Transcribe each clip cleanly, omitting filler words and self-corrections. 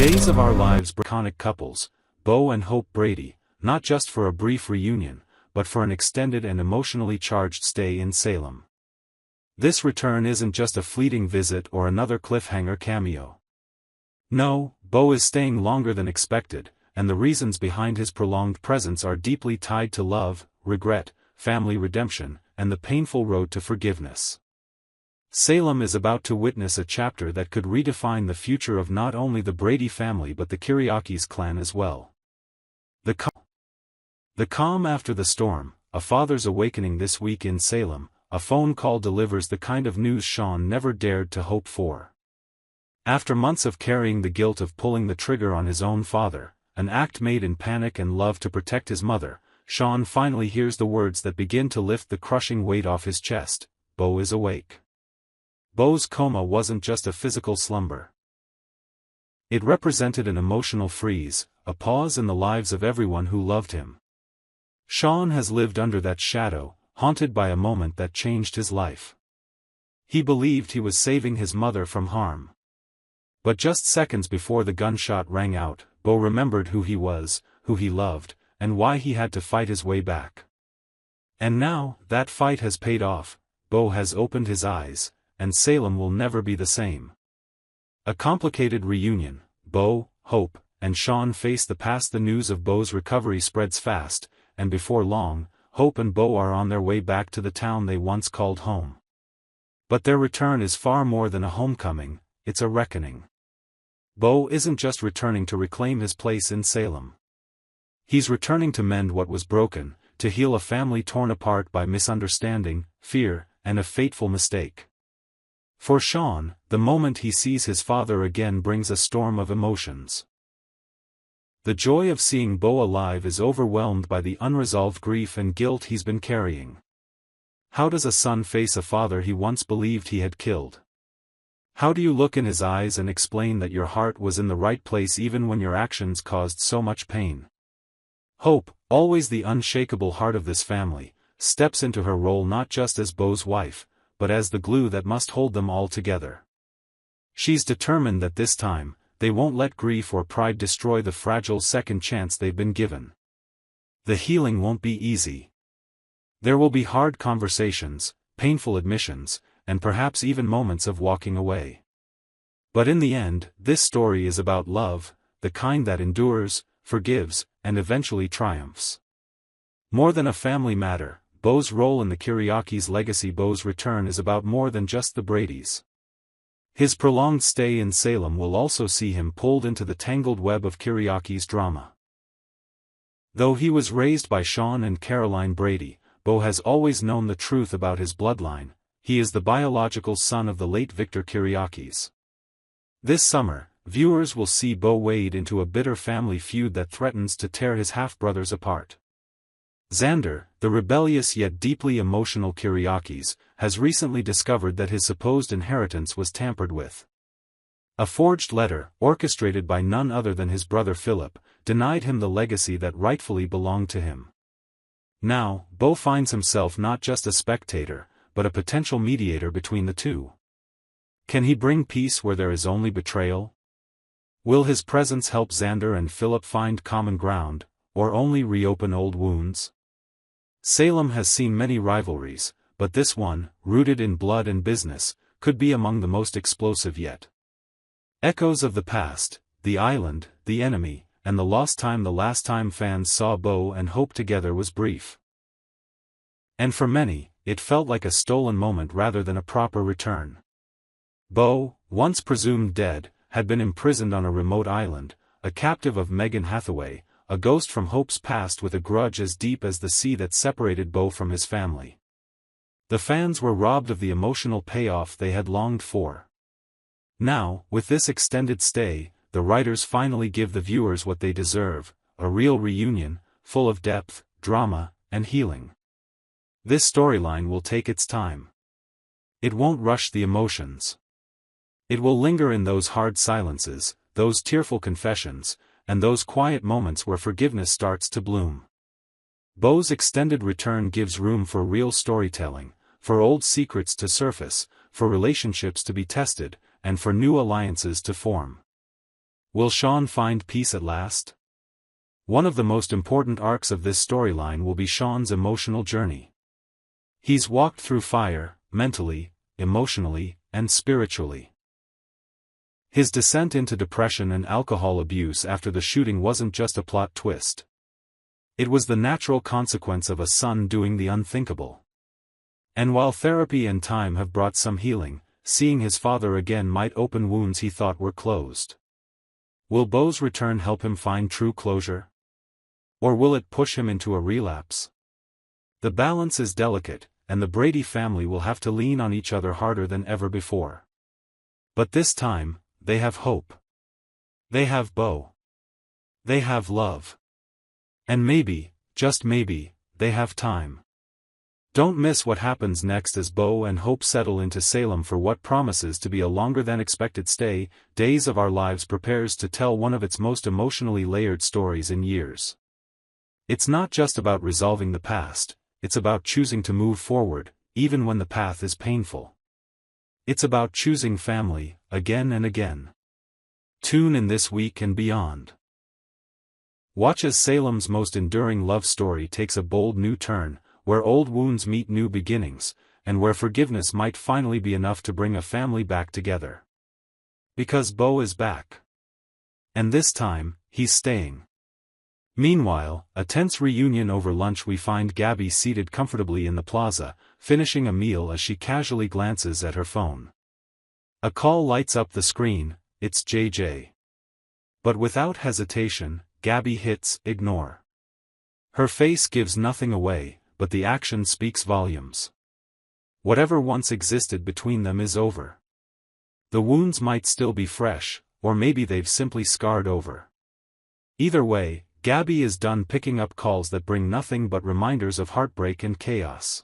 Days of Our Lives iconic couples, Beau and Hope Brady, not just for a brief reunion, but for an extended and emotionally charged stay in Salem. This return isn't just a fleeting visit or another cliffhanger cameo. No, Beau is staying longer than expected, and the reasons behind his prolonged presence are deeply tied to love, regret, family redemption, and the painful road to forgiveness. Salem is about to witness a chapter that could redefine the future of not only the Brady family but the Kiriakis clan as well. The calm after the storm, a father's awakening this week in Salem, a phone call delivers the kind of news Sean never dared to hope for. After months of carrying the guilt of pulling the trigger on his own father, an act made in panic and love to protect his mother, Sean finally hears the words that begin to lift the crushing weight off his chest: Beau is awake. Beau's coma wasn't just a physical slumber. It represented an emotional freeze, a pause in the lives of everyone who loved him. Sean has lived under that shadow, haunted by a moment that changed his life. He believed he was saving his mother from harm. But just seconds before the gunshot rang out, Beau remembered who he was, who he loved, and why he had to fight his way back. And now, that fight has paid off. Beau has opened his eyes, and Salem will never be the same. A complicated reunion. Beau, Hope, and Sean face the past. The news of Beau's recovery spreads fast, and before long, Hope and Beau are on their way back to the town they once called home. But their return is far more than a homecoming, it's a reckoning. Beau isn't just returning to reclaim his place in Salem. He's returning to mend what was broken, to heal a family torn apart by misunderstanding, fear, and a fateful mistake. For Sean, the moment he sees his father again brings a storm of emotions. The joy of seeing Beau alive is overwhelmed by the unresolved grief and guilt he's been carrying. How does a son face a father he once believed he had killed? How do you look in his eyes and explain that your heart was in the right place even when your actions caused so much pain? Hope, always the unshakable heart of this family, steps into her role not just as Beau's wife, but as the glue that must hold them all together. She's determined that this time, they won't let grief or pride destroy the fragile second chance they've been given. The healing won't be easy. There will be hard conversations, painful admissions, and perhaps even moments of walking away. But in the end, this story is about love, the kind that endures, forgives, and eventually triumphs. More than a family matter, Beau's role in the Kiriakis' legacy. Beau's return is about more than just the Bradys. His prolonged stay in Salem will also see him pulled into the tangled web of Kiriakis' drama. Though he was raised by Sean and Caroline Brady, Beau has always known the truth about his bloodline. He is the biological son of the late Victor Kiriakis. This summer, viewers will see Beau wade into a bitter family feud that threatens to tear his half-brothers apart. Xander, the rebellious yet deeply emotional Kiriakis, has recently discovered that his supposed inheritance was tampered with. A forged letter, orchestrated by none other than his brother Philip, denied him the legacy that rightfully belonged to him. Now, Beau finds himself not just a spectator, but a potential mediator between the two. Can he bring peace where there is only betrayal? Will his presence help Xander and Philip find common ground, or only reopen old wounds? Salem has seen many rivalries, but this one, rooted in blood and business, could be among the most explosive yet. Echoes of the past, the island, the enemy, and the lost time. The last time fans saw Beau and Hope together was brief. And for many, it felt like a stolen moment rather than a proper return. Beau, once presumed dead, had been imprisoned on a remote island, a captive of Megan Hathaway, a ghost from Hope's past with a grudge as deep as the sea that separated Beau from his family. The fans were robbed of the emotional payoff they had longed for. Now, with this extended stay, the writers finally give the viewers what they deserve, a real reunion, full of depth, drama, and healing. This storyline will take its time. It won't rush the emotions. It will linger in those hard silences, those tearful confessions, and those quiet moments where forgiveness starts to bloom. Beau's extended return gives room for real storytelling, for old secrets to surface, for relationships to be tested, and for new alliances to form. Will Sean find peace at last? One of the most important arcs of this storyline will be Sean's emotional journey. He's walked through fire, mentally, emotionally, and spiritually. His descent into depression and alcohol abuse after the shooting wasn't just a plot twist. It was the natural consequence of a son doing the unthinkable. And while therapy and time have brought some healing, seeing his father again might open wounds he thought were closed. Will Beau's return help him find true closure? Or will it push him into a relapse? The balance is delicate, and the Brady family will have to lean on each other harder than ever before. But this time, they have hope. They have Beau. They have love. And maybe, just maybe, they have time. Don't miss what happens next as Beau and Hope settle into Salem for what promises to be a longer-than-expected stay. Days of Our Lives prepares to tell one of its most emotionally layered stories in years. It's not just about resolving the past, it's about choosing to move forward, even when the path is painful. It's about choosing family, again and again. Tune in this week and beyond. Watch as Salem's most enduring love story takes a bold new turn, where old wounds meet new beginnings, and where forgiveness might finally be enough to bring a family back together. Because Beau is back. And this time, he's staying. Meanwhile, a tense reunion over lunch. We find Gabby seated comfortably in the plaza, finishing a meal as she casually glances at her phone. A call lights up the screen. It's JJ. But without hesitation, Gabby hits ignore. Her face gives nothing away, but the action speaks volumes. Whatever once existed between them is over. The wounds might still be fresh, or maybe they've simply scarred over. Either way, Gabby is done picking up calls that bring nothing but reminders of heartbreak and chaos.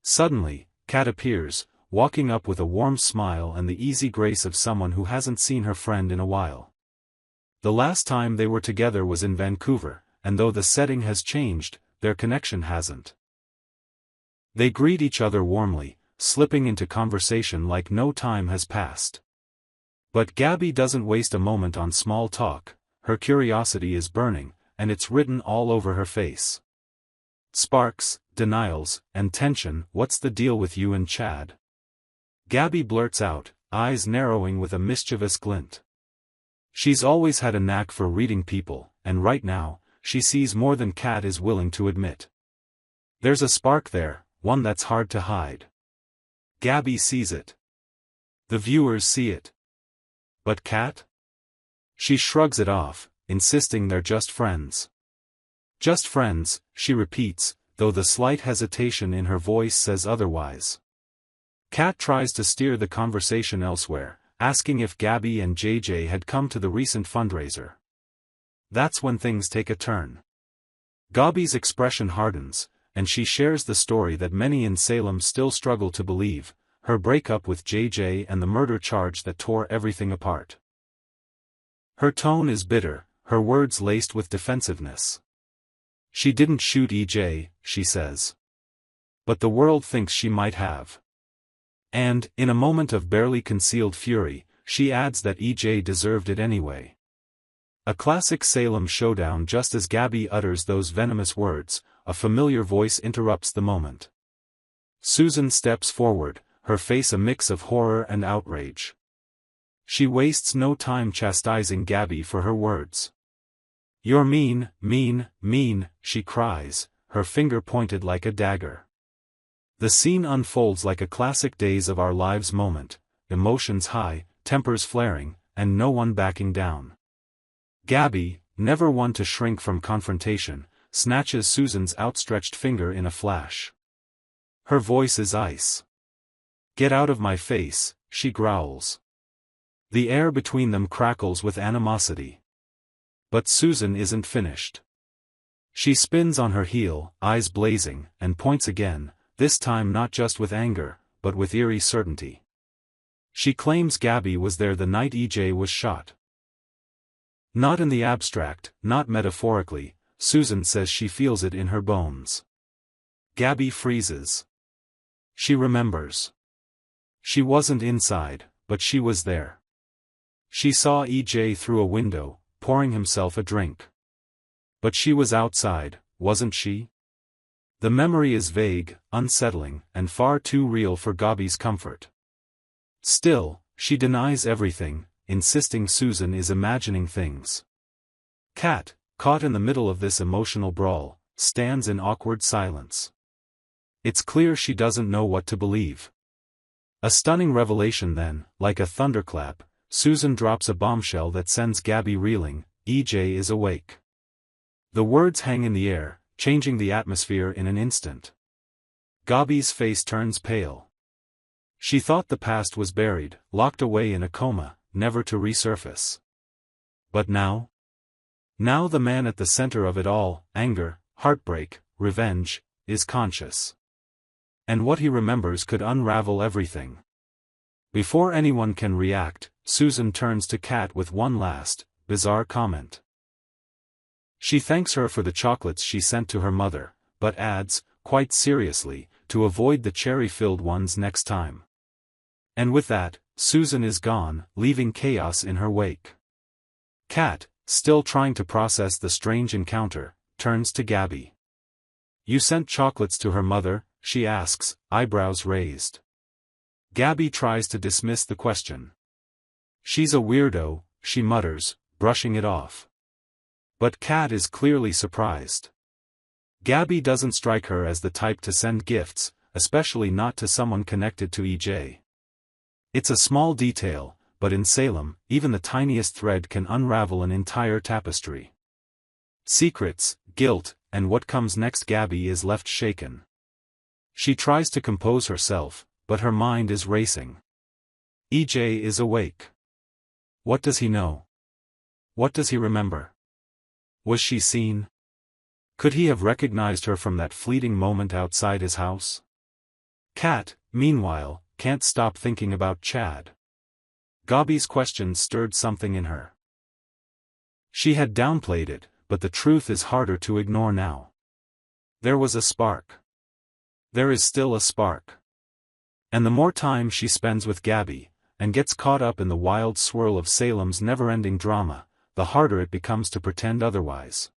Suddenly, Cat appears, walking up with a warm smile and the easy grace of someone who hasn't seen her friend in a while. The last time they were together was in Vancouver, and though the setting has changed, their connection hasn't. They greet each other warmly, slipping into conversation like no time has passed. But Gabby doesn't waste a moment on small talk. Her curiosity is burning, and it's written all over her face. Sparks, denials, and tension. What's the deal with you and Chad? Gabby blurts out, eyes narrowing with a mischievous glint. She's always had a knack for reading people, and right now, she sees more than Cat is willing to admit. There's a spark there, one that's hard to hide. Gabby sees it. The viewers see it. But Cat? She shrugs it off, insisting they're just friends. Just friends, she repeats, though the slight hesitation in her voice says otherwise. Cat tries to steer the conversation elsewhere, asking if Gabby and JJ had come to the recent fundraiser. That's when things take a turn. Gabby's expression hardens, and she shares the story that many in Salem still struggle to believe, her breakup with JJ and the murder charge that tore everything apart. Her tone is bitter, her words laced with defensiveness. She didn't shoot EJ, she says. But the world thinks she might have. And, in a moment of barely concealed fury, she adds that EJ deserved it anyway. A classic Salem showdown. Just as Gabby utters those venomous words, a familiar voice interrupts the moment. Susan steps forward, her face a mix of horror and outrage. She wastes no time chastising Gabby for her words. "You're mean, mean, mean," she cries, her finger pointed like a dagger. The scene unfolds like a classic Days of Our Lives moment, emotions high, tempers flaring, and no one backing down. Gabby, never one to shrink from confrontation, snatches Susan's outstretched finger in a flash. Her voice is ice. "Get out of my face," she growls. The air between them crackles with animosity. But Susan isn't finished. She spins on her heel, eyes blazing, and points again, this time not just with anger, but with eerie certainty. She claims Gabby was there the night EJ was shot. Not in the abstract, not metaphorically, Susan says she feels it in her bones. Gabby freezes. She remembers. She wasn't inside, but she was there. She saw EJ through a window, pouring himself a drink. But she was outside, wasn't she? The memory is vague, unsettling, and far too real for Gabby's comfort. Still, she denies everything, insisting Susan is imagining things. Cat, caught in the middle of this emotional brawl, stands in awkward silence. It's clear she doesn't know what to believe. A stunning revelation then, like a thunderclap, Susan drops a bombshell that sends Gabby reeling. EJ is awake. The words hang in the air, changing the atmosphere in an instant. Gabby's face turns pale. She thought the past was buried, locked away in a coma, never to resurface. But now? Now the man at the center of it all, anger, heartbreak, revenge, is conscious. And what he remembers could unravel everything. Before anyone can react, Susan turns to Cat with one last, bizarre comment. She thanks her for the chocolates she sent to her mother, but adds, quite seriously, to avoid the cherry-filled ones next time. And with that, Susan is gone, leaving chaos in her wake. Cat, still trying to process the strange encounter, turns to Gabby. You sent chocolates to her mother? She asks, eyebrows raised. Gabby tries to dismiss the question. She's a weirdo, she mutters, brushing it off. But Cat is clearly surprised. Gabby doesn't strike her as the type to send gifts, especially not to someone connected to EJ. It's a small detail, but in Salem, even the tiniest thread can unravel an entire tapestry. Secrets, guilt, and what comes next. Gabby is left shaken. She tries to compose herself, but her mind is racing. EJ is awake. What does he know? What does he remember? Was she seen? Could he have recognized her from that fleeting moment outside his house? Cat, meanwhile, can't stop thinking about Chad. Gabby's questions stirred something in her. She had downplayed it, but the truth is harder to ignore now. There was a spark. There is still a spark. And the more time she spends with Gabby, and gets caught up in the wild swirl of Salem's never-ending drama, the harder it becomes to pretend otherwise.